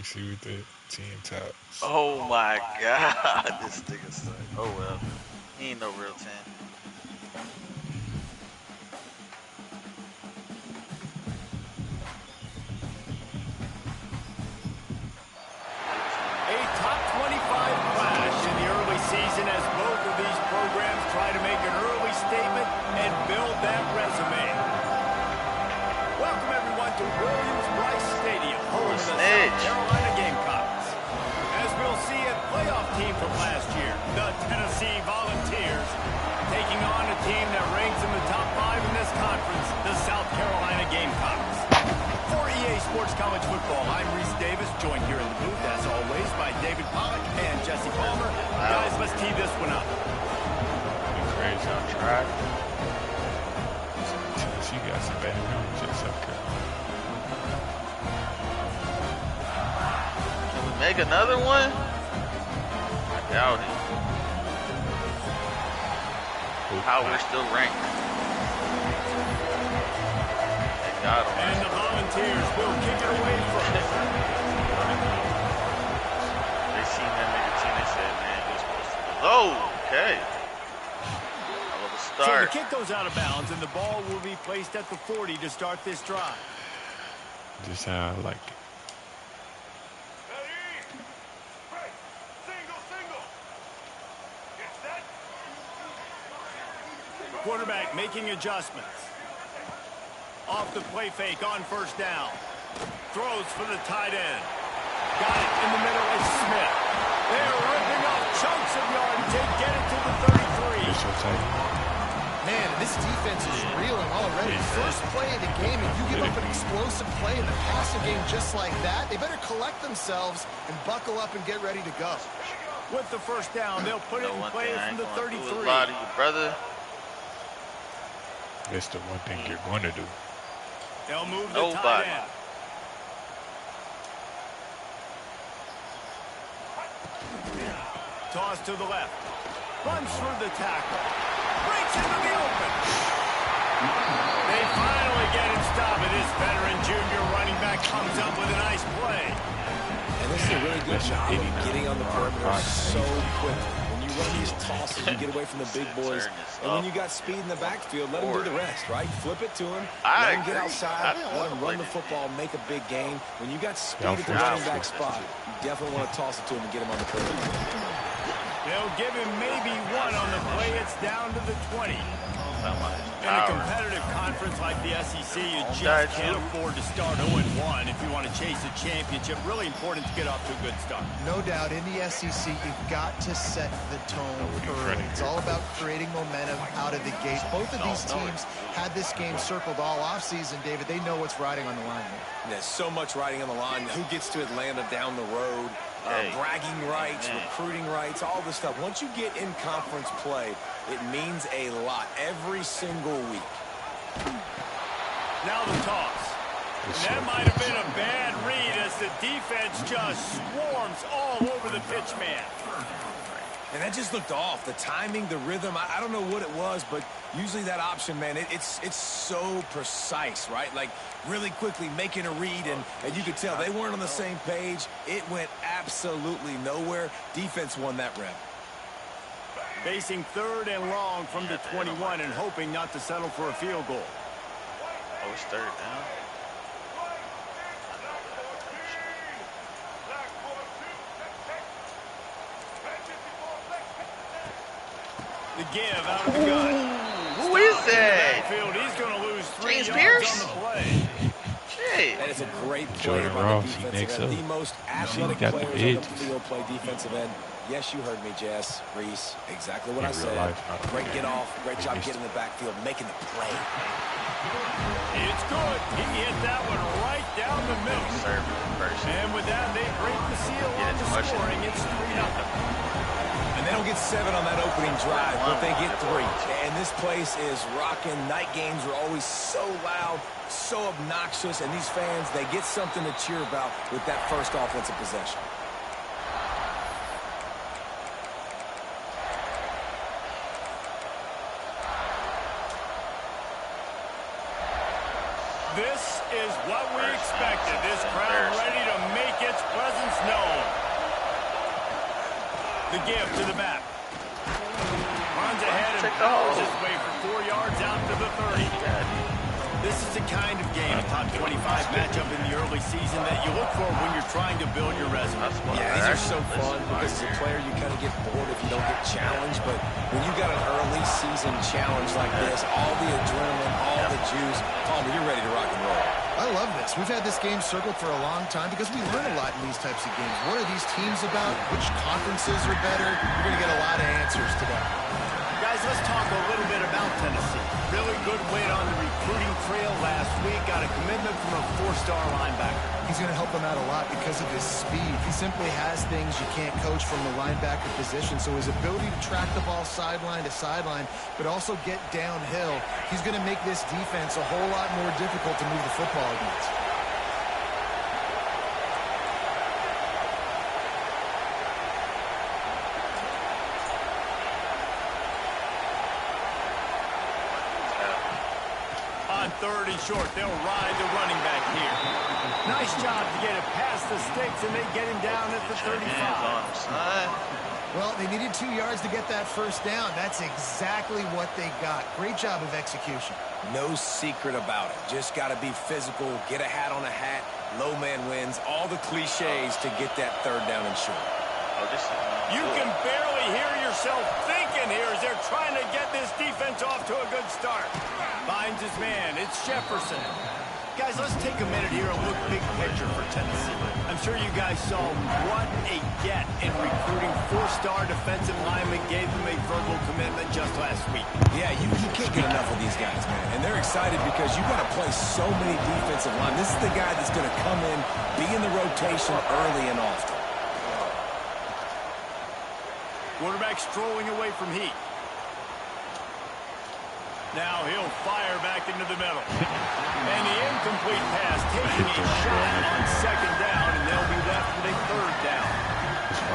see what the team top. Oh my God, this nigga suck. Oh well, he ain't no real 10. A top 25 clash in the early season as both of these programs try to make an early statement and build that resume. Welcome everyone to Williams-Brice Stadium, home of the South Carolina Gamecocks. As we'll see, a playoff team from last year, the Tennessee Volunteers, taking on a team that ranks in the top 5 in this conference, the South Carolina Gamecocks. For EA Sports College Football, I'm Reese Davis, joined here in the booth, as always, by David Pollack and Jesse Palmer. Guys, let's tee this one up. Crazy on track. Tennessee got some bad news at South Carolina. Can we make another one? I doubt it. How we're still ranked. They got him. And the Volunteers will kick it away first. They seen that nigga team, they said, man, you're supposed to go. Oh, okay. So the kick goes out of bounds, and the ball will be placed at the 40 to start this drive. Just how I like it. Quarterback making adjustments. Off the play fake on first down. Throws for the tight end. Got it in the middle is Smith. They're ripping off chunks of yardage to get it to the 33. Man, this defense is reeling already. First play of the game, and you give up an explosive play in the passing game just like that, they better collect themselves and buckle up and get ready to go. With the first down, they'll put it in play from the 33. A lot of you, brother. That's the one thing you're going to do. They'll move the tight end. Toss to the left. Runs through the tackle. Breaks into the open. They finally get him stopped. This veteran junior running back comes up with a nice play. And this is a really good job of getting on the perimeter so quickly. When you run these tosses, you get away from the big boys. And when you got speed in the backfield, let them do the rest, right? Flip it to him. Let him get outside. Let him run the football, make a big gain. When you got speed at the running back spot, you definitely want to toss it to him and get him on the perimeter. They'll give him maybe one on the play. It's down to the 20. In a competitive conference like the SEC, you just can't afford to start 0-1 if you want to chase a championship. Really important to get off to a good start. No doubt, in the SEC, you've got to set the tone early. It's all about creating momentum out of the gate. Both of these teams had this game circled all offseason, David. They know what's riding on the line. There's so much riding on the line. Who gets to Atlanta down the road? Bragging rights, recruiting rights, all this stuff. Once you get in conference play, it means a lot every single week. Now the toss. That might have been a bad read as the defense just swarms all over the pitch man. And that just looked off. The timing, the rhythm, I don't know what it was, but usually that option, man, it's so precise, right? Like really quickly making a read, and you could tell they weren't on the same page. It went absolutely nowhere. Defense won that rep. Facing 3rd and long from the 21 and hoping not to settle for a field goal. Oh, it's 3rd down. The give out of the gun. Who is that? He's going to lose 3 James yards Pierce? on the play. Shit. That is a great play Jordan by Ross, the he defensive makes end. up. The most athletic got the players on the edge. field play defensive end. Yes, you heard me, Jess, Reese. Exactly what I real said. life, Great get off. Great job getting in the backfield, making the play. It's good. He hit that one right down the middle. And with that, they break the seal on the scoring. It's 3-0. And they don't get 7 on that opening drive, but they get 3. And this place is rocking. Night games are always so loud, so obnoxious, and these fans, they get something to cheer about with that first offensive possession. This is what we expected. This crowd ready to make its presence The give to the back. Runs ahead and powers his way for 4 yards out to the 30. This is the kind of game, a top 25 matchup in the early season that you look for when you're trying to build your resume. Yeah, these are so fun because as a player you kind of get bored if you don't get challenged, but when you got an early season challenge like this, all the adrenaline, all the juice, Palmer, you're ready to rock and roll. I love this. We've had this game circled for a long time because we learn a lot in these types of games. What are these teams about? Which conferences are better? You're going to get a lot of answers today. Guys, let's talk a little bit about Tennessee. Really good win on the recruiting trail last week. Got a commitment from a 4-star linebacker. He's going to help them out a lot because of his speed. He simply has things you can't coach from the linebacker position. So his ability to track the ball sideline to sideline, but also get downhill, he's going to make this defense a whole lot more difficult to move the football against. On 3rd and short, they'll ride the running back here. Nice job to get it past the sticks, and they get him down at the 35. Well, they needed 2 yards to get that first down. That's exactly what they got. Great job of execution. No secret about it. Just got to be physical, get a hat on a hat, low man wins, all the cliches to get that 3rd down and short. You can barely hear yourself thinking here as they're trying to get this defense off to a good start. Finds his man. It's Jefferson. Guys, let's take a minute here and look big picture for Tennessee. I'm sure you guys saw what a get in recruiting. 4-star defensive lineman gave them a verbal commitment just last week. Yeah, you can't get enough of these guys, man. And they're excited because you got to play so many defensive line. This is the guy that's going to come in, be in the rotation early and often. Quarterback strolling away from heat. Now he'll fire back into the middle. And the incomplete pass taking a shot on 2nd down, and they'll be left with a 3rd down.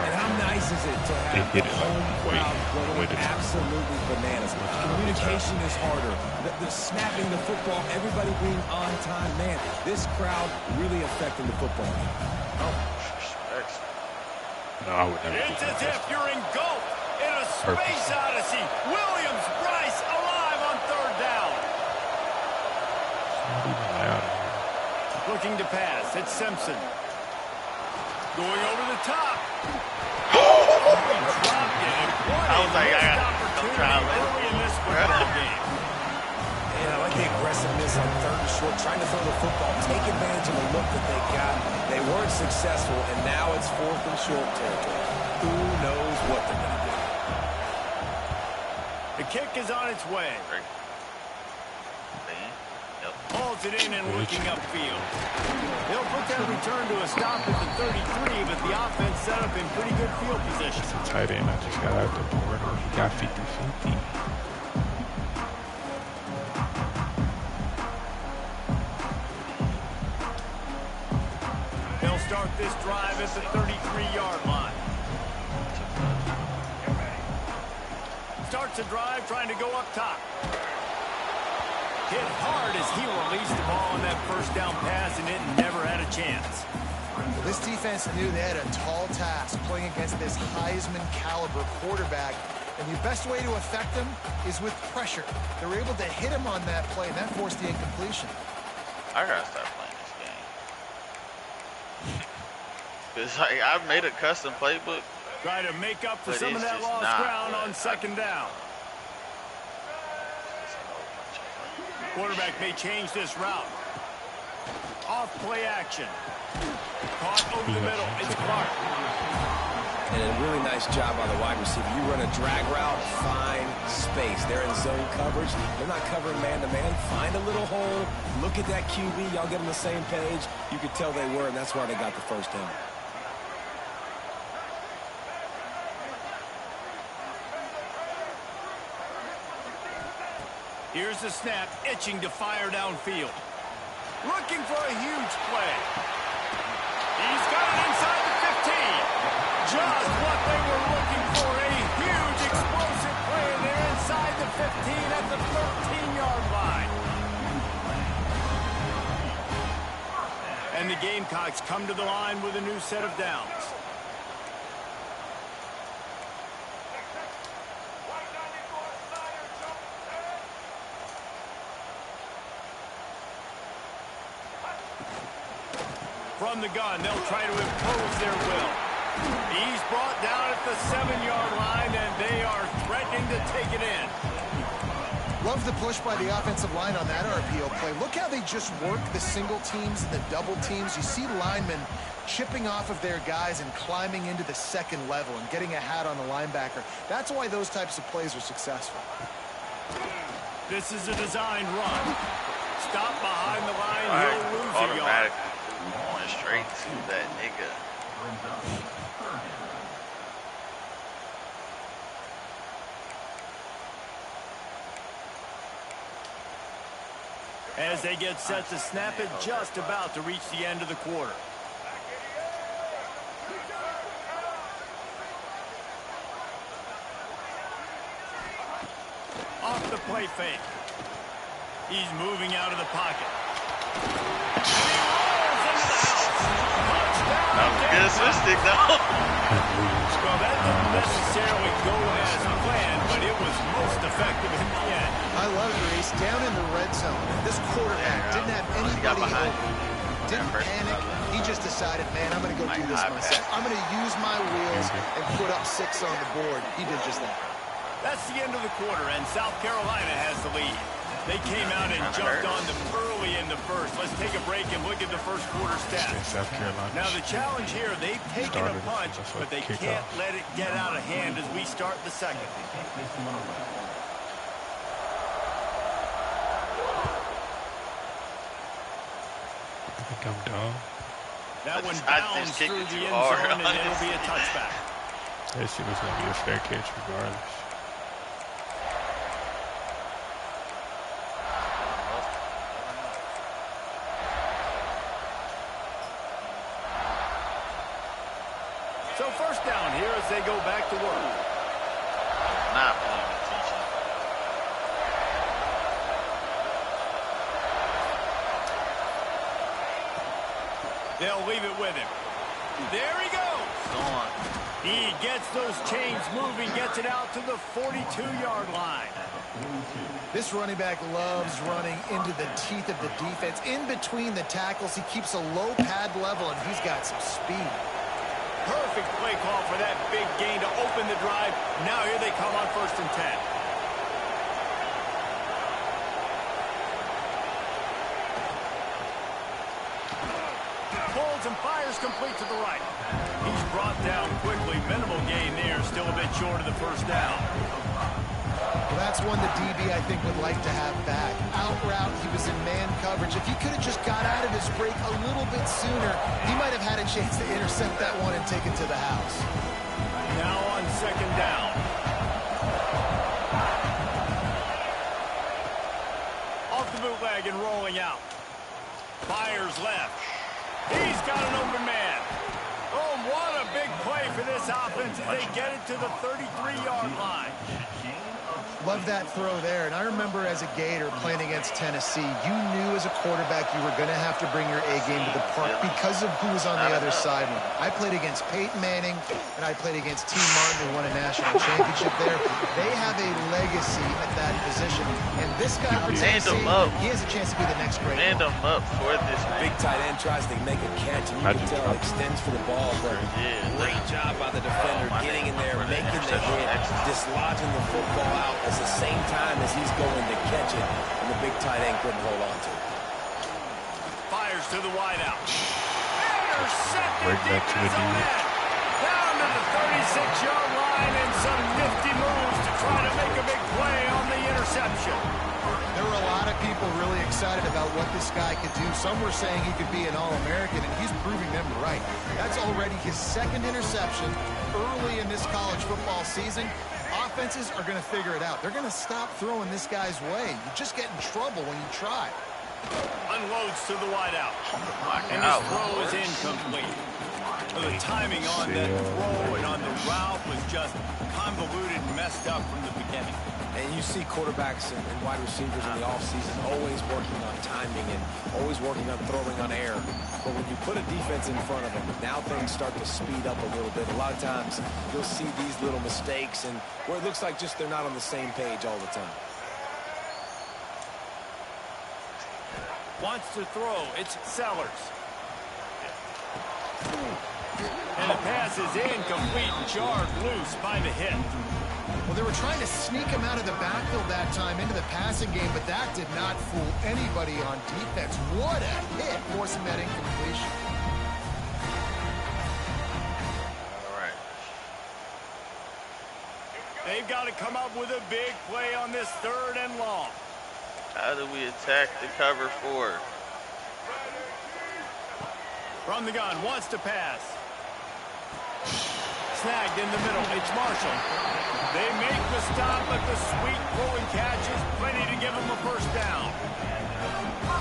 And how nice is it to have the home crowd going absolutely bananas? Communication is harder. The snapping the football, everybody being on time. Man, this crowd really affecting the football game. No, I would never. It's as if you're engulfed in a space odyssey. Williams, Bryce, alive on 3rd down. Not even loud. Looking to pass. It's Simpson. Going over the top. He dropped it. I was like, I'm trying early in this football game. And I like the aggressiveness on 3rd and short, trying to throw the football, take advantage of the look that they got. They weren't successful, and now it's 4th and short territory. Who knows what they're going to do? The kick is on its way. Hauls it in and looking upfield. They'll put that return to a stop at the 33, but the offense set up in pretty good field position. Tight end, I just got out the board. He got 50-50. They'll start this drive at the 33-yard line. Starts a drive trying to go up top. Hit hard as he released the ball on that 1st down pass, and it never had a chance. Well, this defense knew they had a tall task playing against this Heisman caliber quarterback, and the best way to affect him is with pressure. They were able to hit him on that play, and that forced the incompletion. I gotta start playing this game. It's like I've made a custom playbook. Try to make up for some of that lost ground on 2nd down. Quarterback may change this route. Off play action. Caught over the middle. It's Clark. And a really nice job by the wide receiver. You run a drag route, find space. They're in zone coverage. They're not covering man-to-man. Find a little hole. Look at that QB. Y'all get on the same page. You could tell they were, and that's why they got the 1st down. Here's the snap, itching to fire downfield. Looking for a huge play. He's got it inside the 15. Just what they were looking for, a huge explosive play, and they're inside the 15 at the 13-yard line. And the Gamecocks come to the line with a new set of downs. from the gun. They'll try to impose their will. He's brought down at the 7-yard line, and they are threatening to take it in. Love the push by the offensive line on that RPO play. Look how they just work the single teams and the double teams. You see linemen chipping off of their guys and climbing into the second level and getting a hat on the linebacker. That's why those types of plays are successful. This is a designed run. Stop behind the line, he'll lose a yard. Going straight to that nigga. As they get set to snap it, just about to reach the end of the quarter. Off the play fake. He's moving out of the pocket. And he rolls into the house. Touchdown. That was a good assistant, though. Well, that didn't necessarily go as planned, but it was most effective in the end. I love it, Reese. Down in the red zone, this quarterback didn't have anybody open. Didn't panic. He just decided, man, I'm going to go do this myself. I'm going to use my wheels and put up 6 on the board. He did just that. That's the end of the quarter, and South Carolina has the lead. They came out and jumped on them early in the first. Let's take a break and look at the first quarter stats. South Carolina. Now the challenge here, they've taken a punch, but they can't let it get out of hand as we start the second. I think I'm dumb. That one bounds through the end zone, and it'll be a touchback. That shit was going to be a fair catch regardless. So first down here as they go back to work. Not playing attention. They'll leave it with him. There he goes. He gets those chains moving, gets it out to the 42-yard line. This running back loves running into the teeth of the defense. In between the tackles, he keeps a low pad level, and he's got some speed. Perfect play call for that big gain to open the drive. Now here they come on 1st and 10. Pulls and fires complete to the right. He's brought down quickly. Minimal gain there. Still a bit short of the first down. Well, that's one the DB, I think, would like to have back. Out route, he was in man coverage. If he could have just got out of his break a little bit sooner, he might have had a chance to intercept that one and take it to the house. Now on 2nd down. Off the bootleg and rolling out. Fires left. He's got an open man. Oh, what a big play for this offense as they get it to the 33-yard line. Love that throw there. And I remember as a Gator playing against Tennessee, you knew as a quarterback you were going to have to bring your A game to the park because of who was on the other sideline. I played against Peyton Manning, and I played against T. Martin, who won a national championship there. They have a legacy at that position. And this guy for Tennessee, he has a chance to be the next great one. Stand him up for this. Big tight end tries to make a catch, and you can tell it extends for the ball. But great job by the defender getting in there, making the hit, dislodging the football out at the same time as he's going to catch it, and the big tight end couldn't hold on to it. Fires to the wideout. Intercepted Right back to the zone end. Down to the 36-yard line, and some nifty moves to try to make a big play on the interception. There were a lot of people really excited about what this guy could do. Some were saying he could be an All-American, and he's proving them right. That's already his 2nd interception early in this college football season. Offenses are going to figure it out. They're going to stop throwing this guy's way. You just get in trouble when you try. Unloads to the wideout. And this throw is incomplete. The timing on that throw and on the route was just convoluted and messed up from the beginning. And you see quarterbacks and wide receivers in the offseason always working on timing and always working on throwing on air. But when you put a defense in front of them, now things start to speed up a little bit. A lot of times you'll see these little mistakes and where it looks like just they're not on the same page all the time. Wants to throw. It's Sellers. And the pass is incomplete and jarred loose by the hit. Well, they were trying to sneak him out of the backfield that time into the passing game, but that did not fool anybody on defense. What a hit, forcing that incompletion. All right. They've got to come up with a big play on this 3rd and long. How do we attack the cover 4? From the gun, wants to pass. Snagged in the middle. It's Marshall. They make the stop, but the sweet throwing catch is plenty to give them a first down.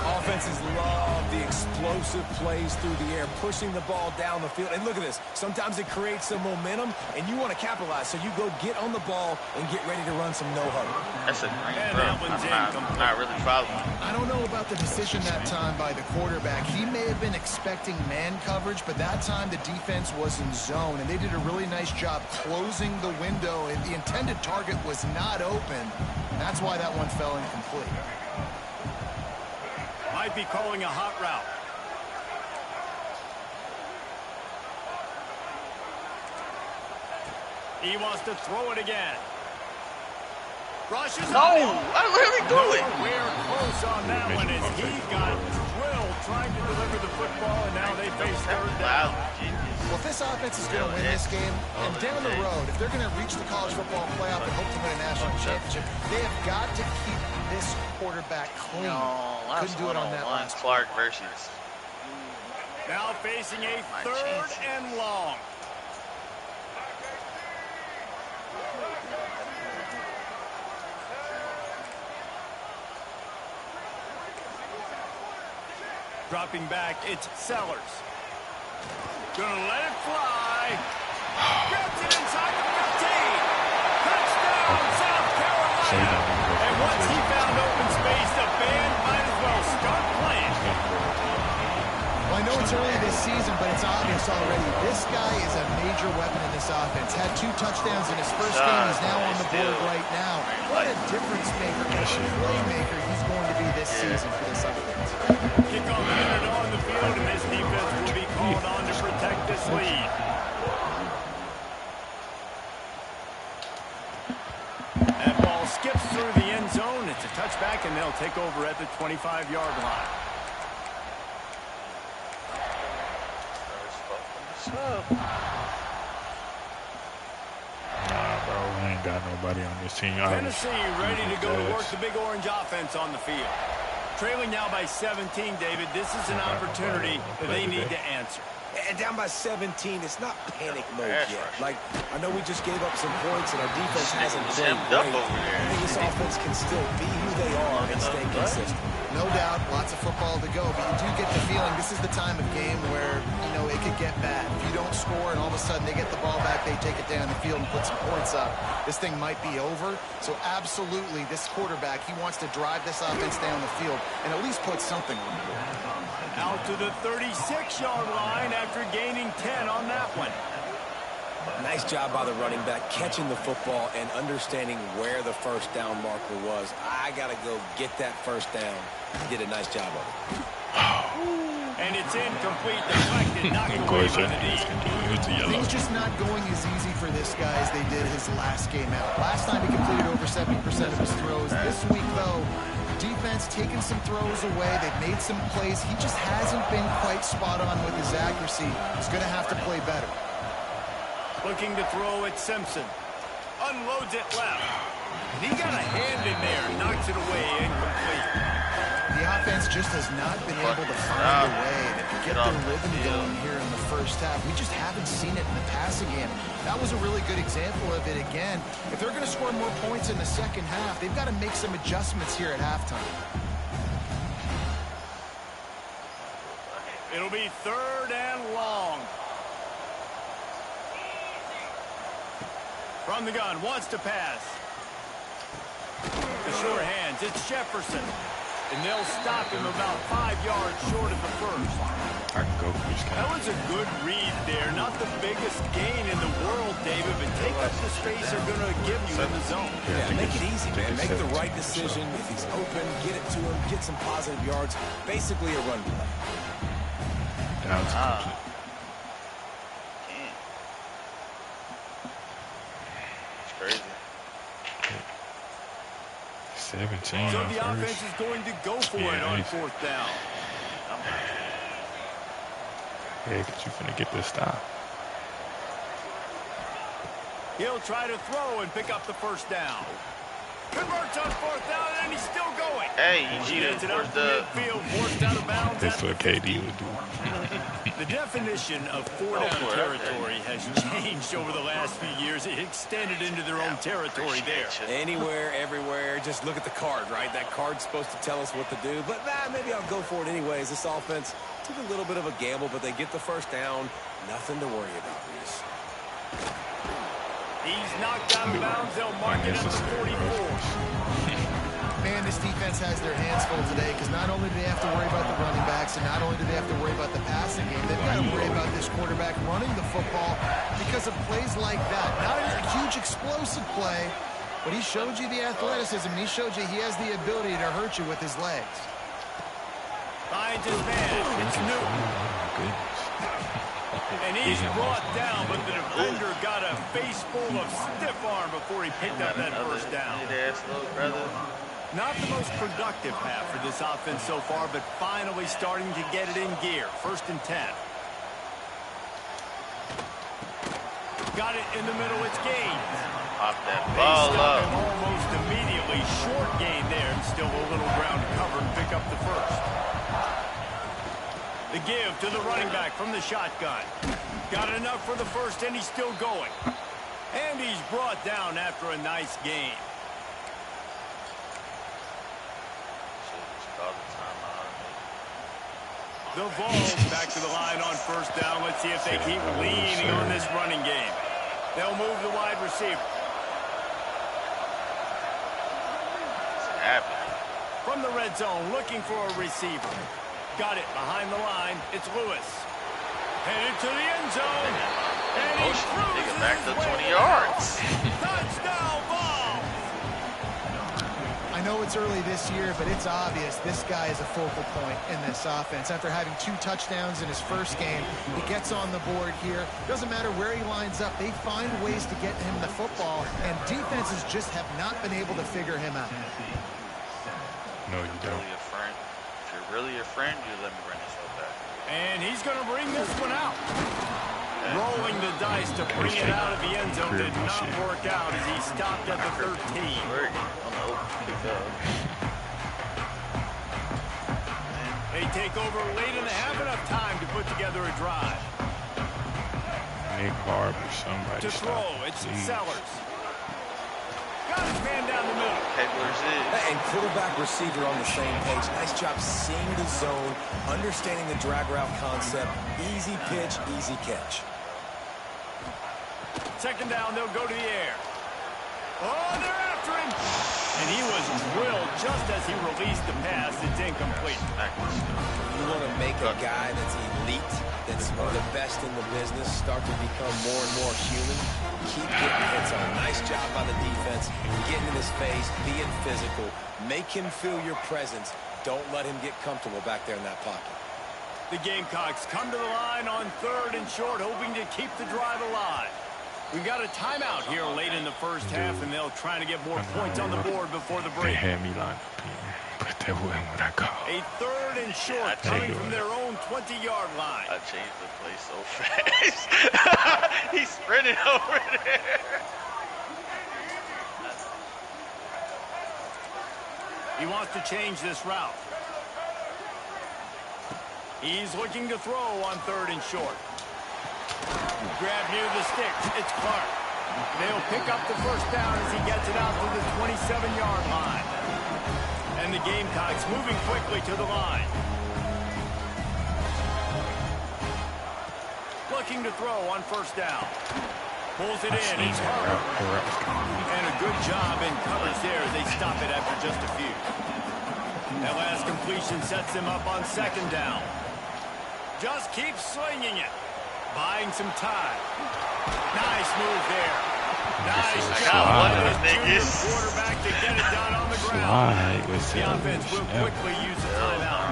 Offenses love the explosive plays through the air, pushing the ball down the field. And look at this. Sometimes it creates some momentum, and you want to capitalize. So you go get on the ball and get ready to run some no-huddle. That's a green throw. I'm not really following. I don't know about the decision that time by the quarterback. He may have been expecting man coverage, but that time the defense was in zone, and they did a really nice job closing the window. And the intended target was not open. That's why that one fell incomplete. Might be calling a hot route. He wants to throw it again. Rushes. No, what are we doing? Nowhere close on that one as he got drilled trying to deliver the football, and now they face 3rd down. Well, if this offense is going to win this game, and down the road, if they're going to reach the college football playoff and hope to win a national championship, they have got to keep this quarterback clean. Couldn't do it on that last Clark versus. Now facing a 3rd and long. Dropping back, it's Sellers. Gonna let it fly. Grabs it inside the 15. Touchdown, South Carolina. And once he found open space, the band might as well start playing. Well, I know it's early this season, but it's obvious already. This guy is a major weapon in this offense. Had 2 touchdowns in his first game. He's now on the board right now. What a difference maker and playmaker he's going to be this season for this offense. Kickoff unit on the field, and this defense will be called on to protect this lead. That ball skips through the end zone. It's a touchback, and they'll take over at the 25-yard line. Nah, bro, we ain't got nobody on this team. Tennessee ready to go to work the big orange offense on the field. Trailing now by 17, David. This is an opportunity that they need to answer. And down by 17, it's not panic mode yet. Like, I know we just gave up some points and our defense hasn't played great. I think this offense can still be who they are and stay consistent. No doubt, lots of football to go, but you do get the feeling this is the time of game where, you know, it could get bad. If you don't score and all of a sudden they get the ball back, they take it down the field and put some points up, this thing might be over. So absolutely, this quarterback, he wants to drive this offense down the field and at least put something on the board. Out to the 36-yard line after gaining 10 on that one. Nice job by the running back, catching the football and understanding where the first down marker was. I got to go get that first down. He did a nice job of it. And it's incomplete, deflected, knocked away by the D. Things just not going as easy for this guy as they did his last game out. Last time he completed over 70% of his throws. This week, though, defense taking some throws away. They've made some plays. He just hasn't been quite spot on with his accuracy. He's going to have to play better. Looking to throw at Simpson. Unloads it left. He got a hand in there. Knocks it away. Incomplete. The offense just has not been able to find a way to get their rhythm going here in the first half. We just haven't seen it in the passing game. That was a really good example of it again. If they're going to score more points in the second half, they've got to make some adjustments here at halftime. It'll be 3rd and long. From the gun, wants to pass. The short hands, it's Jefferson. And they'll stop him about 5 yards short of the first. I can go for this guy. That was a good read there. Not the biggest gain in the world, David, but take up the space they're going to give you in the zone. Yeah, make it easy, man. Make the right decision. If he's open, get it to him, get some positive yards. Basically a run play. Down to 17. So the offense is going to go for it on fourth down. Yeah, because you're finna get this stop. He'll try to throw and pick up the first down. Converts on fourth down, and he's still going. Hey, he gets it up the midfield, forced out of bounds. That's what KD would do. The definition of four-down territory has changed over the last few years. It extended into their own territory there. Anywhere, everywhere. Just look at the card, right? That card's supposed to tell us what to do. But maybe I'll go for it anyways. This offense took a little bit of a gamble, but they get the first down. Nothing to worry about, Reese. He's knocked out of bounds. They'll mark it at the 44. Man, this defense has their hands full today because not only do they have to worry about the running backs and not only do they have to worry about the passing game, they've got to worry about this quarterback running the football because of plays like that. Not a huge explosive play, but he showed you the athleticism. He showed you he has the ability to hurt you with his legs. Finds his man. It's Newton. Oh, my goodness. And he's brought down, but the defender got a face full of stiff arm before he picked up that first down. Not the most productive half for this offense so far, but finally starting to get it in gear. 1st and 10. Got it in the middle. It's gained. Pop that ball up. Almost immediately. Short gain there, and still a little ground to cover and pick up the first. The give to the running back from the shotgun. Got enough for the first, and he's still going. And he's brought down after a nice gain. The Vols back to the line on first down. Let's see if they keep leaning on this running game. They'll move the wide receiver. From the red zone, looking for a receiver. Got it behind the line. It's Lewis. Headed to the end zone. And he throws it back to 20 yards. Touchdown, Vols! I know it's early this year, but it's obvious this guy is a focal point in this offense. After having 2 touchdowns in his first game, he gets on the board here. Doesn't matter where he lines up. They find ways to get him the football, and defenses just have not been able to figure him out. No, you don't. If you're really a friend, you let me run this one back. And he's going to bring this one out. Rolling the dice to bring it out of the end zone did not work out as he stopped at the 13. They take over late in the half, enough time to put together a drive. Nick Barber, somebody to throw, it's Sellers. Got his man down the middle. And quarterback receiver on the same page. Nice job seeing the zone, understanding the drag route concept. Easy pitch, easy catch. 2nd down, they'll go to the air. Oh, they're after him. And he was drilled just as he released the pass. It's incomplete. You want to make a guy that's elite, that's one of the best in the business, start to become more and more human. Keep getting hits on. Nice job by the defense. Getting in his face, being physical. Make him feel your presence. Don't let him get comfortable back there in that pocket. The Gamecocks come to the line on 3rd and short, hoping to keep the drive alive. We've got a timeout here late in the first half, and they'll try to get more points on the board before the break. They had me lined up here, but that wasn't what I called. A 3rd and short coming from their own 20-yard line. I changed the play so fast. He's sprinting over there. He wants to change this route. He's looking to throw on 3rd and short. Grab near the sticks. It's Clark. They'll pick up the first down as he gets it out to the 27-yard line. And the Gamecocks moving quickly to the line. Looking to throw on 1st down. Pulls it in. It's Harper. And a good job in coverage there as they stop it after just a few. That last completion sets him up on 2nd down. Just keep slinging it. Buying some time. Nice move there. Nice job by the junior quarterback to get it down on the ground. The offense will quickly use the timeout.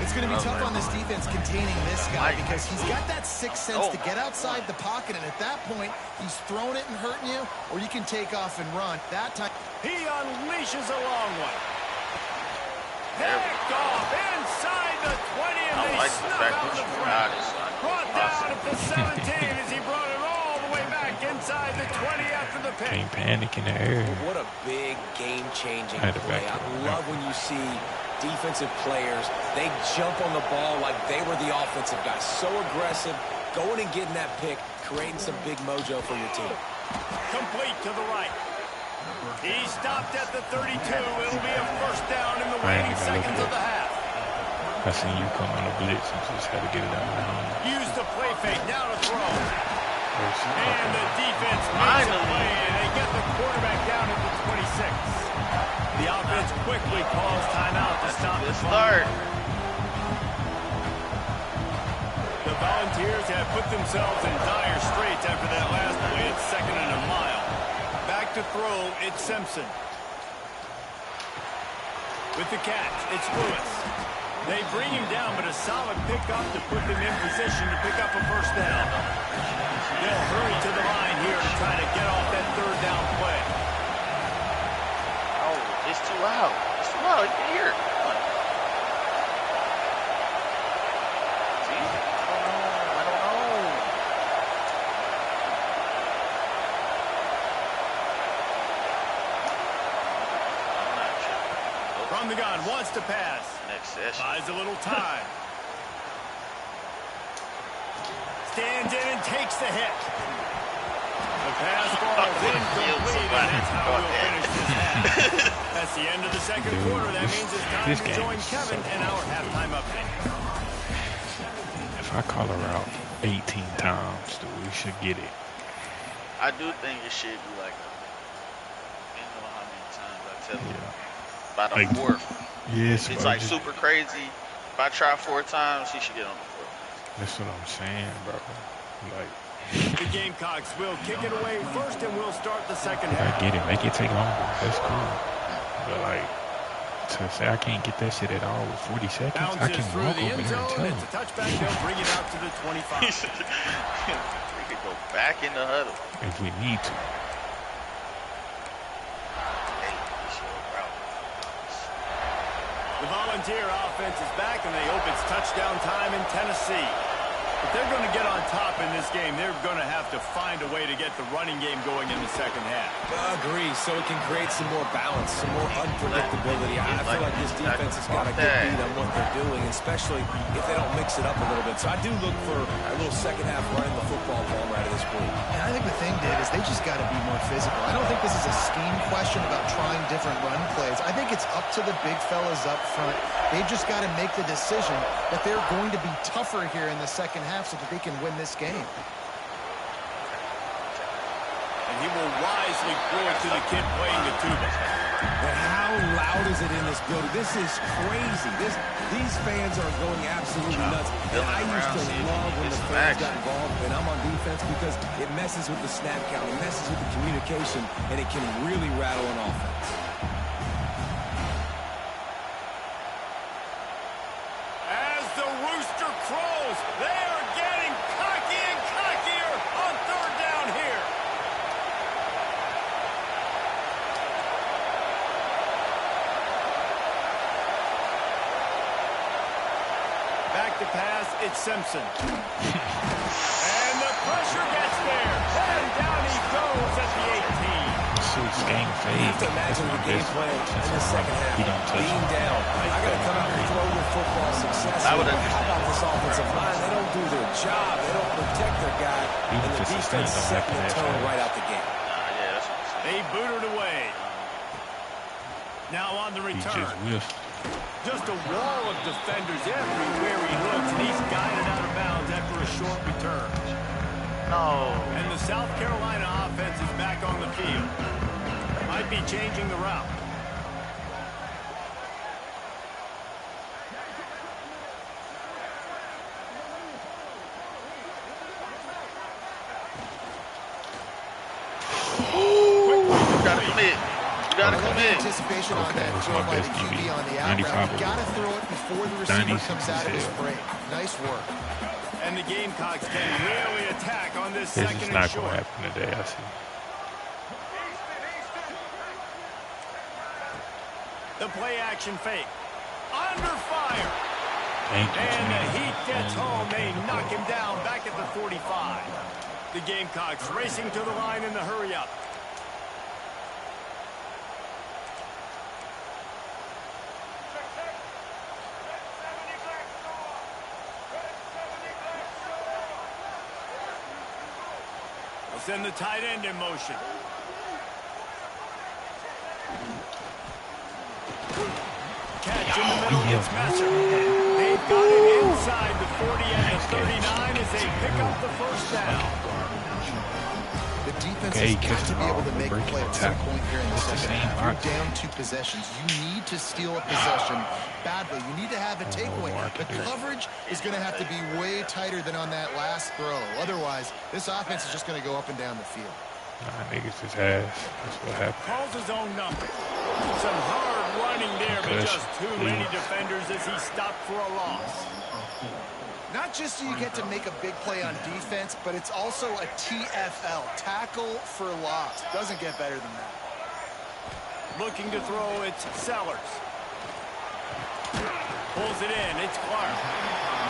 It's going to be tough on this defense containing this guy because he's got that sixth sense to get outside the pocket, and at that point, he's throwing it and hurting you, or you can take off and run. That time, He unleashes a long one. Picked off inside the 20, and they snuck out the front. Brought down at the 17 as he brought it all the way back inside the 20 after the pick. Can't panic in the air. What a big game-changing play. I love when you see defensive players, they jump on the ball like they were the offensive guys. So aggressive, going and getting that pick, creating some big mojo for your team. Complete to the right. He stopped at the 32. It'll be a first down in the waning seconds of the half. I seen you come on a blitz and just had to get it out of the home. Use the play fake, now to throw. And the defense makes a play, and they get the quarterback down at the 26. The offense quickly calls timeout to stop the start. The Volunteers have put themselves in dire straits after that last play. It's 2nd and a mile. Back to throw, it's Simpson. With the catch, it's Lewis. They bring him down, but a solid pickup to put them in position to pick up a first down. They'll hurry to the line here to try to get off that 3rd down play. Oh, it's too loud. It's too loud. You can hear it. I don't know. From the gun, wants to pass. Next session. Buys a little time. Stands in and takes the hit. The pass falls incomplete, and that's how we'll finish this half. That's the end of the 2nd quarter. That means it's time to join Kevin in our halftime update. If I call her out 18 times, dude, we should get it. I do think it should be like, you know how many times I tell you. By the 4th. Yes, it's like super crazy. If I try 4 times, he should get on the 4th. That's what I'm saying, bro. Like, the Gamecocks will kick it away first, and we'll start the 2nd half. I get it. Make it take longer. That's cool. But like, to say I can't get that shit at all with 40 seconds, bounces I can walk over here and tell him. It's a touchback. They'll bring it out to the 25. We could go back in the huddle if we need to. The Volunteer offense is back, and they hope it's touchdown time in Tennessee. If they're going to get on top in this game, they're going to have to find a way to get the running game going in the 2nd half. Agree, so it can create some more balance, some more unpredictability. I feel like this defense has got a good beat on what they're doing, especially if they don't mix it up a little bit. So I do look for a little 2nd half running the football ball right of this group. And I think the thing, Dave, is they just got to be more physical. I don't think this is a scheme question about trying different run plays. I think it's up to the big fellas up front. They've just got to make the decision that they're going to be tougher here in the 2nd half so that they can win this game. And he will wisely throw it to the kid playing the tuba. But how loud is it in this building? This is crazy. These fans are going absolutely nuts. And I used to love when the fans got involved when I'm on defense because it messes with the snap count, it messes with the communication, and it can really rattle an offense. As the rooster crows, they are getting cocky and cockier on 3rd down here. Back to pass, it's Simpson. And the pressure gets there. And down he goes at the 18. Game fade. You have to imagine the game plan in the 2nd half. Being down. I got to come out and throw your football successfully. How about this offensive line? They don't do their job. They don't protect their guy. And the defense setting the tone right out the gate. They booted away. Now on the return. Just a wall of defenders everywhere he looks, and he's guided out of bounds after a short return. No. And the South Carolina offense is back on the field. Might be changing the route. Gotta commit. You gotta commit. Anticipation on that throw by the QB on the out route. You gotta throw it before the receiver comes out of his break. Nice work. And the Gamecocks can really attack on this This second is and not short. going to happen today, I see. The play action fake. Under fire. Thank you, and the heat gets home. They knock him down back at the 45. The Gamecocks racing to the line in the hurry-up. We'll send the tight end in motion. Catch in the middle against Messer. They've got it inside the 40 and the 39 as they pick up the first down. The defense has got to be able to make a play at some point here in the second half. You're down 2 possessions. You need to steal a possession badly. You need to have a takeaway. The coverage is going to have to be way tighter than on that last throw. Otherwise, this offense is just going to go up and down the field. Nah, niggas is ass. That's what happened. Calls his own number. Some hard running there, but just too many defenders as he stopped for a loss. Not just so you get to make a big play on defense, but it's also a TFL, tackle for loss. Doesn't get better than that. Looking to throw, it's Sellers. Pulls it in, it's Clark.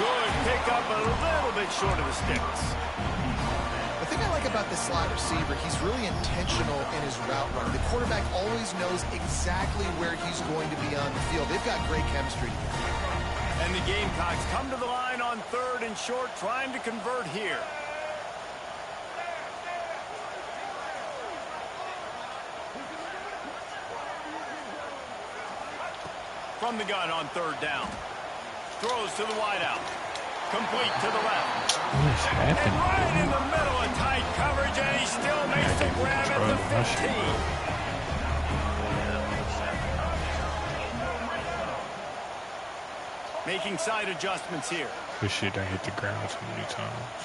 Good pick up, a little bit short of the sticks. The thing I like about this slot receiver, he's really intentional in his route run. The quarterback always knows exactly where he's going to be on the field. They've got great chemistry together. And the Gamecocks come to the line on 3rd and short, trying to convert here. From the gun on 3rd down. Throws to the wideout. Complete to the left. What is happening? And right in the middle of tight coverage, and he still makes the grab at the 15. Making side adjustments here. This shit done hit the ground so many times.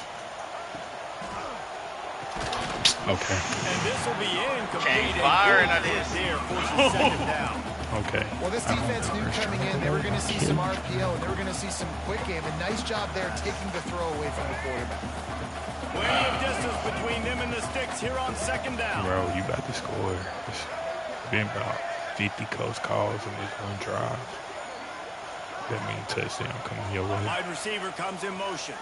Okay. And this will be incomplete. Fire and there forces second down. Okay. Well, this defense knew coming in they were going to see some RPO and they were going to see some quick game. A nice job there taking the throw away from the quarterback. Plenty of distance between them and the sticks here on 2nd down. Bro, you about to score. It's been about 50 close calls in this one drive. That means touchdown coming your way. Wide receiver comes in motion.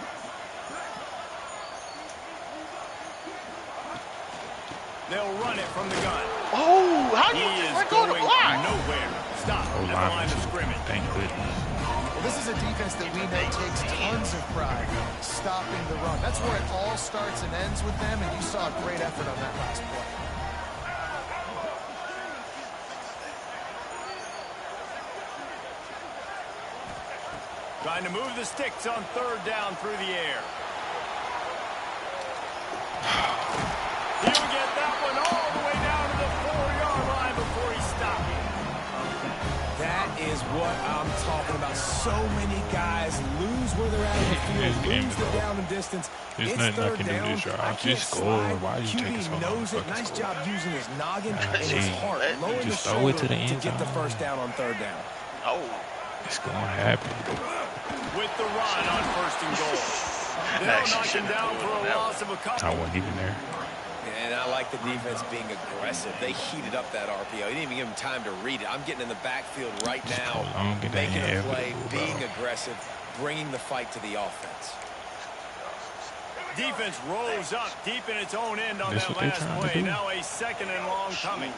They'll run it from the gun. Oh, how do you just go to block? Nowhere. Stop at the line of scrimmage. Thank goodness. Well, this is a defense that we know takes tons of pride stopping the run. That's where it all starts and ends with them, and you saw a great effort on that last play. Trying to move the sticks on 3rd down through the air. He'll get that one all the way down to the 4-yard line before he stopped. That is what I'm talking about. So many guys lose where they're at in the field, lose the down and distance. There's it's nothing I 3rd can do down. this drive. I can't Just score. Why are you QB taking so long? knows it. Nice job using his noggin and his heart, lowering the just throw it shoulder to the end to get the zone. first down on 3rd down. Oh. It's going to happen. With the run on 1st and goal. They'll knock him down for a loss of a couple. I wasn't even there. And I like the defense being aggressive. They heated up that RPO. They didn't even give him time to read it. I'm getting in the backfield right now, making a play, being aggressive, bringing the fight to the offense. Defense rolls up deep in its own end on that last play. Now a 2nd and long coming.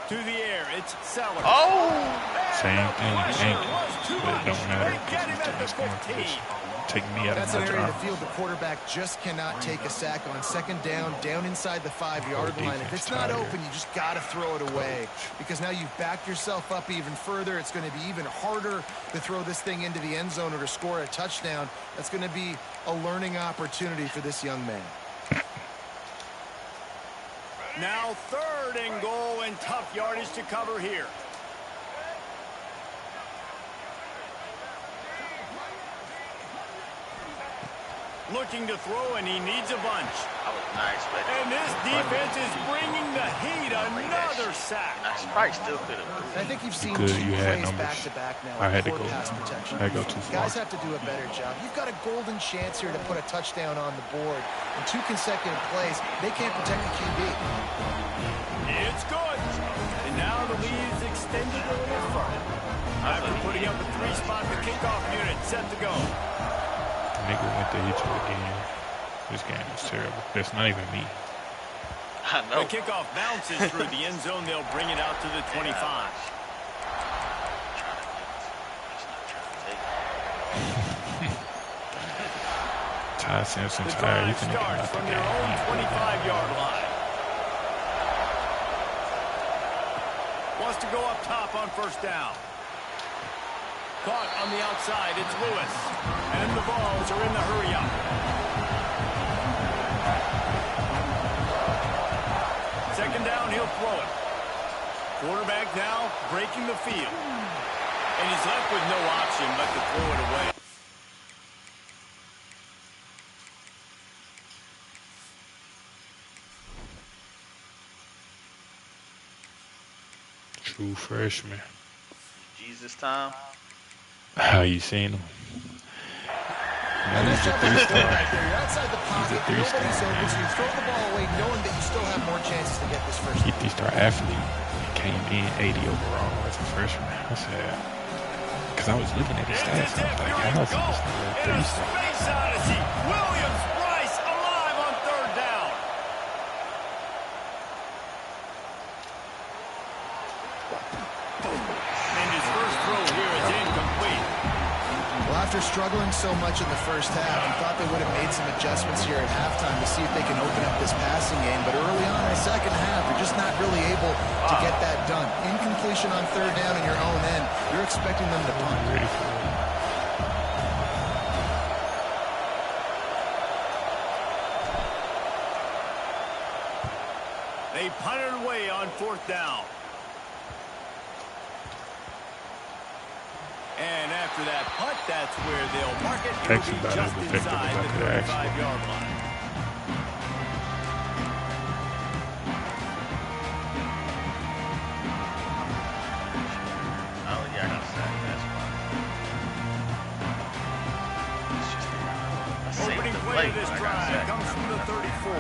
To the air, it's Sellers. Oh! Same thing, but it don't matter. It's going to take me out That's of an my area of job. the field the quarterback just cannot take a sack on 2nd down inside the 5-yard line. If it's not open, you just got to throw it away because now you've backed yourself up even further. It's going to be even harder to throw this thing into the end zone or to score a touchdown. That's going to be a learning opportunity for this young man. Now 3rd and goal and tough yardage to cover here. looking to throw, and he needs a bunch. That was nice, but and this defense is bringing the heat. Another sack. I probably still could have. I think you've seen two plays back-to-back now. I had to with go. pass protection. I go too far. Guys have to do a better job. You've got a golden chance here to put a touchdown on the board. In 2 consecutive plays, they can't protect the QB. It's good. And now the lead is extended a little further. After putting up a 3-spot, the kickoff unit set to go. Nigga went to hit you again. This game is terrible. That's not even me. I know. The kickoff bounces through the end zone. They'll bring it out to the 25. Ty Simpson The tired. drive starts from their own 25-yard line. Wants to go up top on first down. Caught on the outside. It's Lewis. And the balls are in the hurry-up. Second down, he'll throw it. Quarterback now breaking the field. And he's left with no option but to throw it away. True freshman. Jesus time. How you seen him? Nice job He's a you're outside the pocket. He's a Nobody's three-star, open, so you throw the ball away knowing that you still have more chances to get this first. He three-star athlete. Came in 80 overall as a freshman. I said, because I was looking at his stats. I was like, how is this nigga a 3-star? Space odyssey. Williams Bryce alive on third down. And his first throw here is incomplete. Well, after struggling so much in the first half, you thought they would have made some adjustments here at halftime to see if they can open up this passing game. But early on in the second half, they're just not really able to get that done. Incompletion on third down in your own end. You're expecting them to punt. Ready for it. They punted away on fourth down. And after that punt, that's where they'll mark it. It'll Actually, be about just as effective inside as I the could ask. 35-yard line. Oh yeah, I got sack. That's why. It's just Opening play of this drive comes from the 34.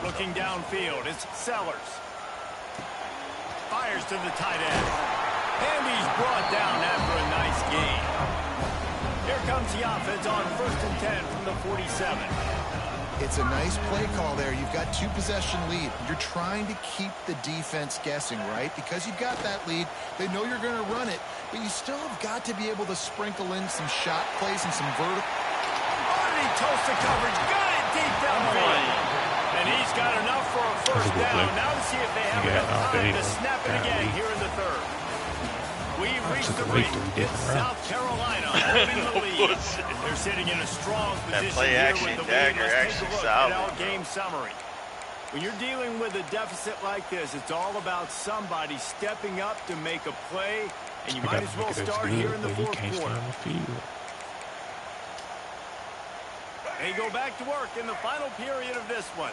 Looking downfield, it's Sellers. Fires to the tight end. And he's brought down after a nice gain. Here comes the offense on 1st and 10 from the 47. It's a nice play call there. You've got 2-possession lead. You're trying to keep the defense guessing, right? Because you've got that lead. They know you're going to run it, but you still have got to be able to sprinkle in some shot plays and some vertical. Already toasted coverage. Got it deep downfield. And he's got enough for a first down. Now to see if they have enough time to snap it again here in the third. We've reached the break. It's South Carolina holding the lead. They're sitting in a strong position here with the lead. Let's take a look at our game summary. When you're dealing with a deficit like this, it's all about somebody stepping up to make a play, and you might as well start here in the fourth quarter. They go back to work in the final period of this one.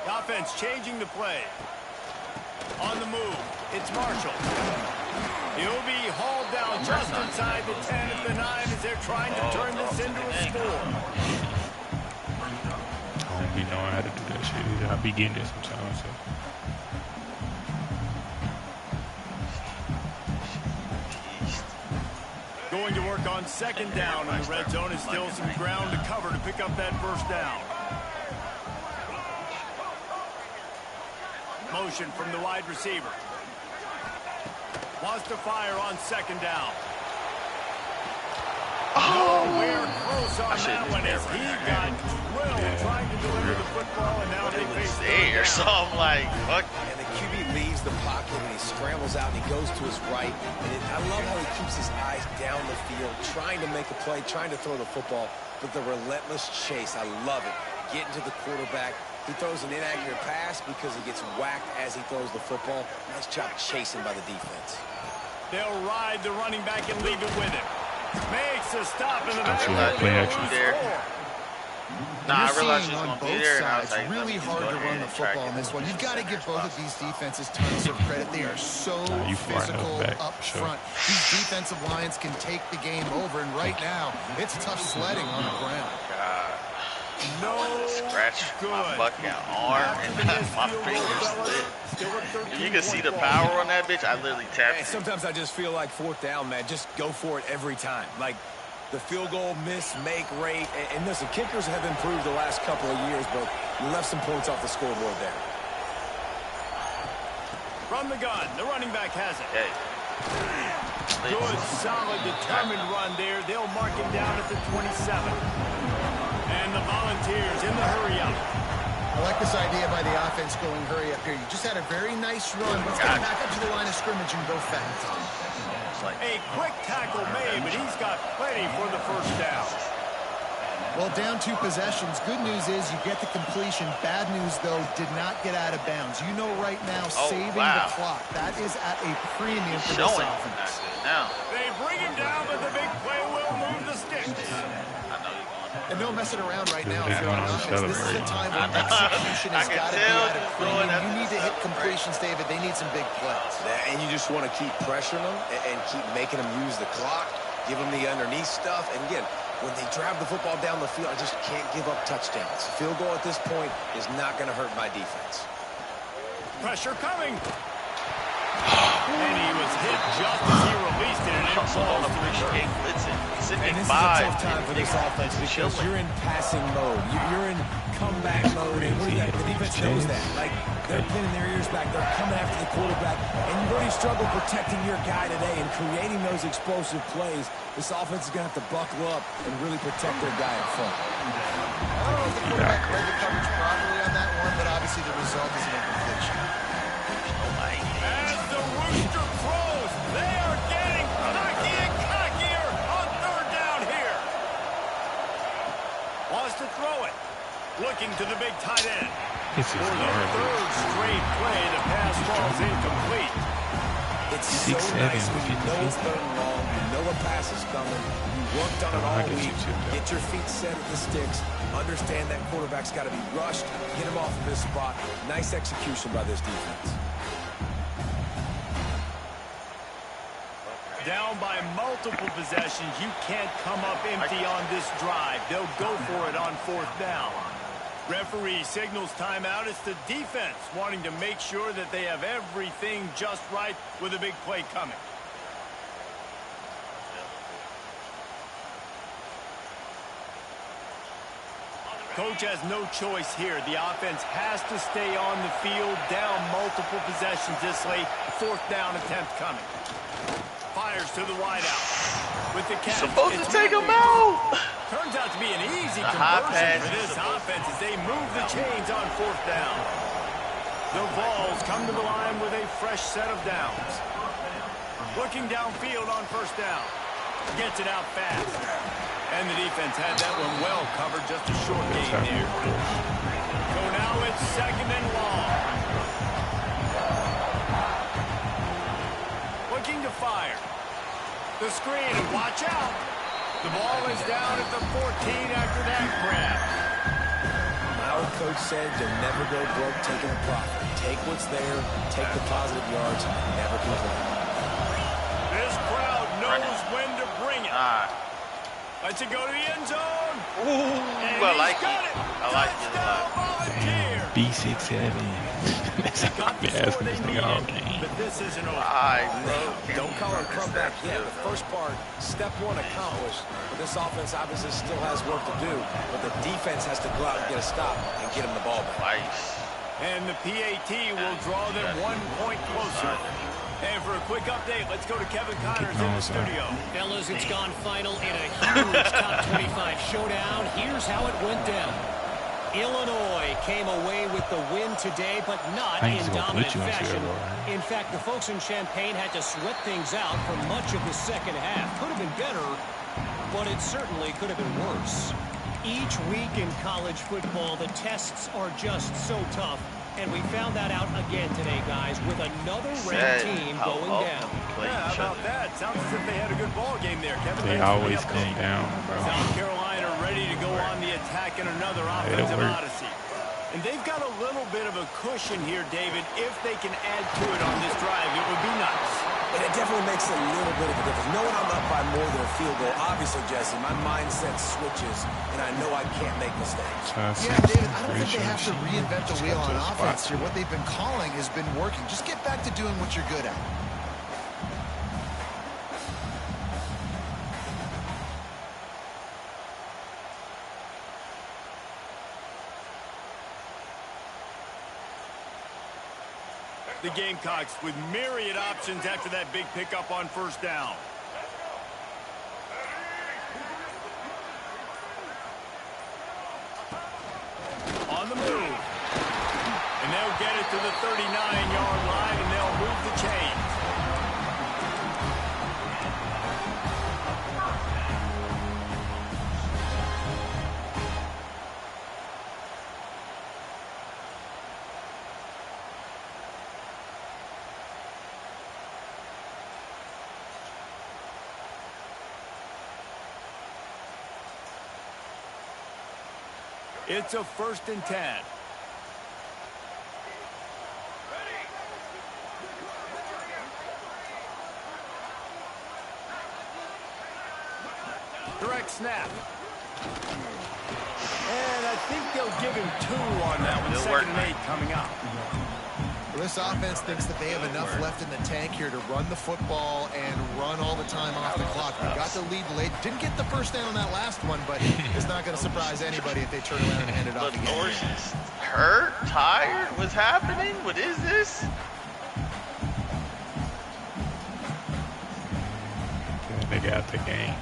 The offense changing the play. On the move, it's Marshall. He'll be hauled down just inside the 10 at the 9 as they're trying to turn this into a score. I don't be knowing how to do that shit either. I be getting it sometimes. So. Going to work on second down in the red zone is still some ground to cover to pick up that first down. Motion from the wide receiver. Wants to fire on second down. Nowhere close on that one as he got drilled trying to deliver the football, and now they face there. So I'm like, fuck. And the QB leaves the pocket and he scrambles out and he goes to his right. And I love how he keeps his eyes down the field, trying to make a play, trying to throw the football, but the relentless chase, I love it. Getting to the quarterback, He throws an inaccurate pass because he gets whacked as he throws the football. Nice job chasing by the defense. They'll ride the running back and leave it with him. Makes a stop in the back. Play action there. Nah, I realize he's on both sides. Like, really hard to run the football in this one. You've got to give both of these defenses tons of credit. They are so physical up front. These defensive lines can take the game over, and right now, it's tough sledding on the ground. No, scratch my fucking arm and my fingers split. You can see the power on that bitch. I literally tapped it. Sometimes I just feel like 4th down, man. Just go for it every time. Like the field goal miss, make rate. And listen, kickers have improved the last couple of years, but you left some points off the scoreboard there. From the gun, the running back has it. Okay. Good, solid, determined run there. They'll mark him down at the 27. And the Volunteers in the hurry up. I like this idea by the offense going hurry up here. You just had a very nice run. Let's get back up to the line of scrimmage and go fast. A quick tackle made, but he's got plenty for the first down. Well, down 2 possessions. Good news is you get the completion. Bad news, though, did not get out of bounds. You know right now, saving the clock. That is at a premium for this offense. They bring him down, but the big play will move the sticks. And no messing around right now if you're on offense. This is a time when execution has got to be at a premium. You need to hit completions, David. They need some big plays. And you just want to keep pressuring them and keep making them use the clock, give them the underneath stuff. And again, when they drive the football down the field, I just can't give up touchdowns. Field goal at this point is not going to hurt my defense. Pressure coming. And he was hit just as he released it, and it falls to his feet. And this is a tough time for this offense because you're in passing mode. You're in comeback mode, and the defense knows that. Like, they're pinning their ears back. They're coming after the quarterback, and you've already struggled protecting your guy today and creating those explosive plays. This offense is going to have to buckle up and really protect their guy in front. I don't know if the quarterback read the coverage properly on that one, but obviously the result is an incompletion. As the rooster crows, they are getting cocky and cockier on 3rd down here. Wants to throw it. Looking to the big tight end. This is For the 3rd straight play, the pass falls incomplete. It's so nice when you know it's 3rd and long, you know a pass is coming, you worked on it all week, get your feet set at the sticks, understand that quarterback's got to be rushed, get him off of this spot. Nice execution by this defense. Down by multiple possessions, you can't come up empty on this drive. They'll go for it on 4th down. Referee signals timeout. It's the defense wanting to make sure that they have everything just right with a big play coming. Coach has no choice here. The offense has to stay on the field, down multiple possessions this late. 4th down attempt coming. Fires to the wideout. With the catch. Supposed to take him out. Turns out to be an easy conversion for this offense as they move the chains on 4th down. The Vols come to the line with a fresh set of downs. Looking downfield on 1st down. Gets it out fast. And the defense had that one well covered, just a short gain there. So now it's 2nd and long. Looking to fire. The screen, and watch out. The ball is down at the 14 after that grab. Our coach said you'll never go broke taking a profit. Take what's there, take the positive yards, and never complain. This crowd knows when to bring it. Lets it go to the end zone. Ooh, I like it. I like it a lot. B67. I've been asking this nigga all game. But this isn't over. Don't call it a comeback yet. The first part, step 1 accomplished. But this offense obviously still has work to do. But the defense has to go out and get a stop and get him the ball back. And the PAT will draw them 1 point closer. And for a quick update, let's go to Kevin Connors in the studio. Fellas, it's gone final in a huge top 25 showdown. Here's how it went down. Illinois came away with the win today, but not in dominant fashion. In fact, the folks in Champaign had to sweat things out for much of the second half. Could have been better, but it certainly could have been worse. Each week in college football, the tests are just so tough. And we found that out again today, guys, with another ranked team going down. Yeah, how about that? Sounds as if they had a good ball game there, Kevin. They always come down, bro. South Carolina ready to go on the attack in another offensive odyssey. And they've got a little bit of a cushion here, David. If they can add to it on this drive, it would be nice. And it definitely makes a little bit of a difference. Knowing I'm up by more than a field goal, obviously, Jesse, my mindset switches, and I know I can't make mistakes. Yeah, David, I don't think they have to reinvent the wheel on offense here. What they've been calling has been working. Just get back to doing what you're good at. The Gamecocks with myriad options after that big pickup on first down. On the move. And they'll get it to the 39-yard line, and they'll move the chains. It's a 1st and 10. Direct snap. And I think they'll give him 2 on that one. 2nd and 8 coming up. Well, this offense thinks that they have enough left in the tank here to run the football and run all the time off the clock. We got the lead late. Didn't get the first down on that last one, but it's not going to surprise anybody if they turn around and hand it off again. Norris hurt, tired. What's happening? What is this? They got the game.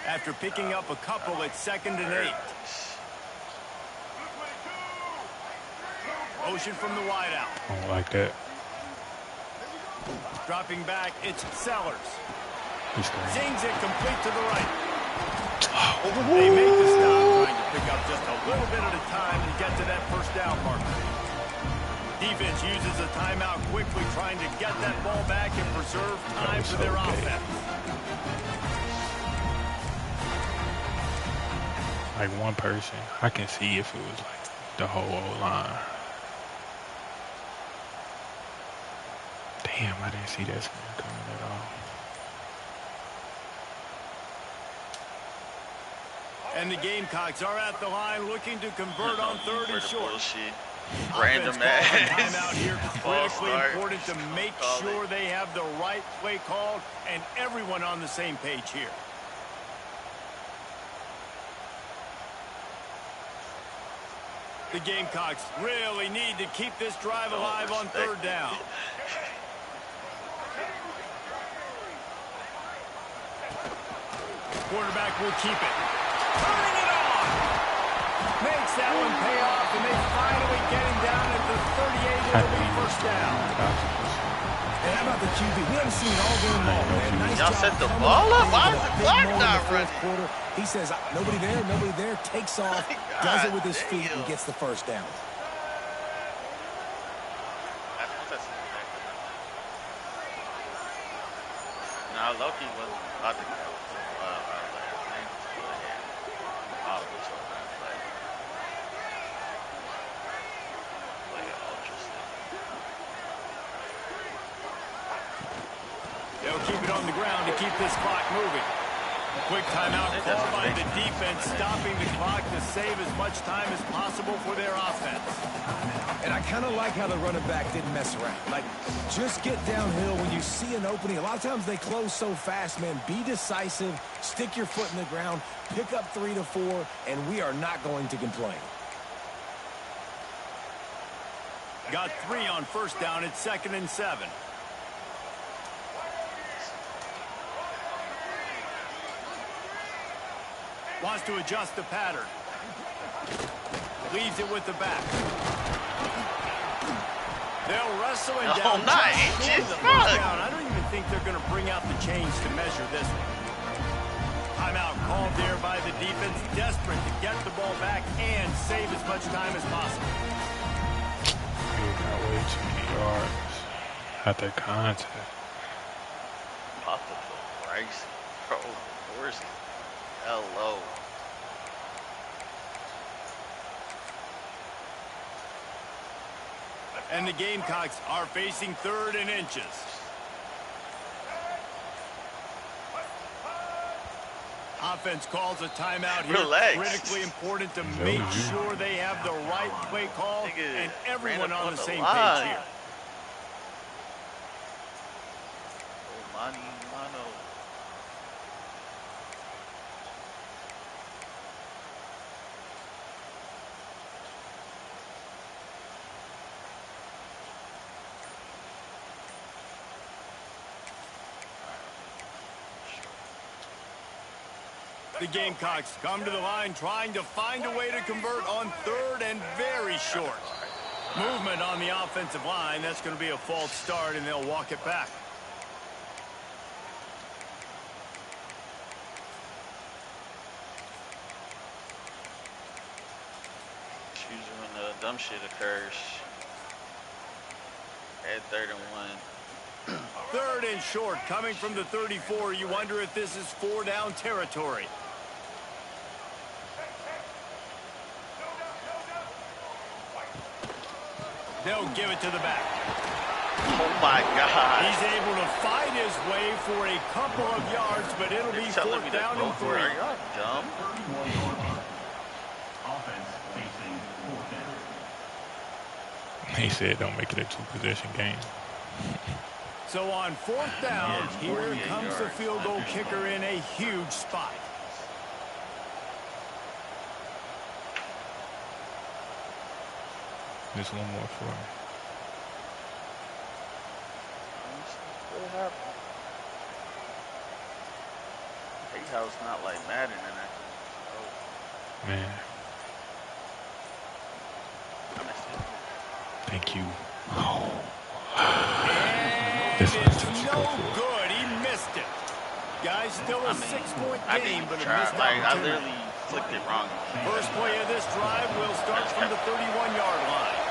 After picking up a couple, it's 2nd and 8. Motion from the wideout. I don't like that. Dropping back, it's Sellers. Zings it complete to the right. They make the stop, trying to pick up just a little bit at a time and get to that first down marker. Defense uses a timeout quickly, trying to get that ball back and preserve time for their offense. Like one person, I can see if it was like the whole O-line. Damn, I didn't see that screen coming at all. And the Gamecocks are at the line looking to convert on 3rd and short. Random ass. Timeout here, critically important to make sure they have the right play called and everyone on the same page here. The Gamecocks really need to keep this drive alive on 3rd down. Quarterback will keep it. Turning it on! Makes that one pay off, and they finally get him down at the 38 of the 1st down. And how about the QB? We haven't seen it all game long, man. Nice Y'all job set the ball up? Why is the clock not running? Quarter. He says, nobody there, takes off, does it with his feet, and gets the 1st down. Now, Loki wasn't about to go. They'll keep it on the ground to keep this clock moving. Quick timeout called by the defense, stopping the clock to save as much time as possible for their offense. And I kind of like how the running back didn't mess around. Like, just get downhill when you see an opening. A lot of times they close so fast, man. Be decisive, stick your foot in the ground, pick up 3 to 4, and we are not going to complain. Got 3 on 1st down. It's 2nd and 7. Wants to adjust the pattern. Leaves it with the back. They'll wrestle him down. I don't even think they're going to bring out the chains to measure this one. Timeout called there by the defense, desperate to get the ball back and save as much time as possible. You got way too many yards at that contact. Possible, Bryce. Bro, where's hello? And the Gamecocks are facing 3rd and inches. Offense calls a timeout here. Relax. Critically important to make sure they have the right play call and everyone on the same page here. Mano. The Gamecocks come to the line trying to find a way to convert on 3rd and very short. Movement on the offensive line. That's going to be a false start, and they'll walk it back. It's usually when the dumb shit occurs. At 3rd and 1. 3rd and short, coming from the 34. You wonder if this is 4-down territory. They'll give it to the back. Oh my God. He's able to fight his way for a couple of yards, but it'll be 4th down and 3. Are you dumb? He said don't make it a 2-possession game. So on 4th down, here comes the field goal kicker in a huge spot. Just one more for me. What happened? I hate how it's not like Madden and that. Oh. Man. Thank you. This is no good. He missed it. Guys, still a 6-point game, but a missed opportunity. I literally flicked it wrong. First play of this drive will start from the 31-yard line.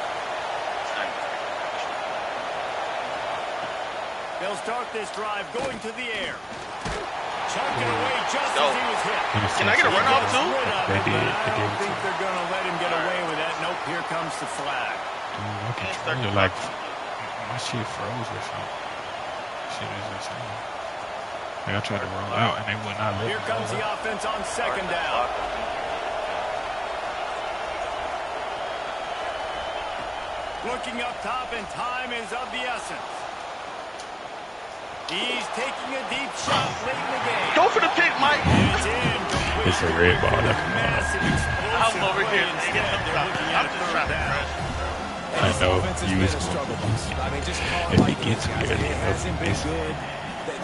They'll start this drive going to the air. Chucked it away just as he was hit. Can I get a runoff too? I don't think they're going to let him get away with that. Nope, here comes the flag. You're like, my shit froze or something. Shit is insane. Like I tried to roll out and they would not let me. Here comes the offense on 2nd down. Looking up top, and time is of the essence. He's taking a deep shot late in the game. Go for the pick, Mike. It's in. It's a red ball. Massive explosive. I'm over here. I'm just trying to press. I know you is if he gets here, he hasn't been good,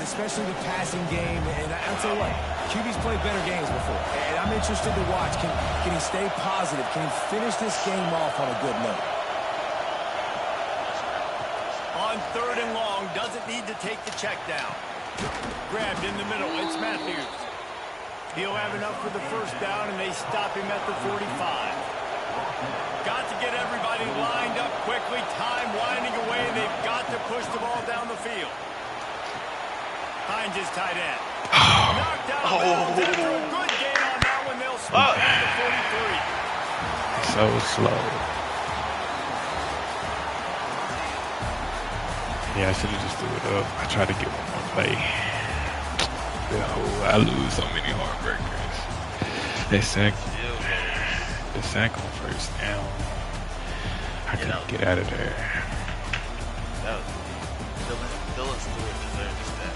especially the passing game. And I'll tell you what, QB's played better games before, and I'm interested to watch. Can he stay positive? Can he finish this game off on a good note? On 3rd and long, doesn't need to take the check down. Grabbed in the middle, it's Matthews. He'll have enough for the 1st down, and they stop him at the 45. Got to get everybody lined up quickly. Time winding away. They've got to push the ball down the field. Finds his tight end. Knocked out of bounds after a good gain on that one. They'll spot at the 43. So slow. Yeah, I should have just threw it up. I tried to get one more play. I lose so many heartbreakers. They sack on 1st down. I couldn't get out of there. Dylan Stewart deserves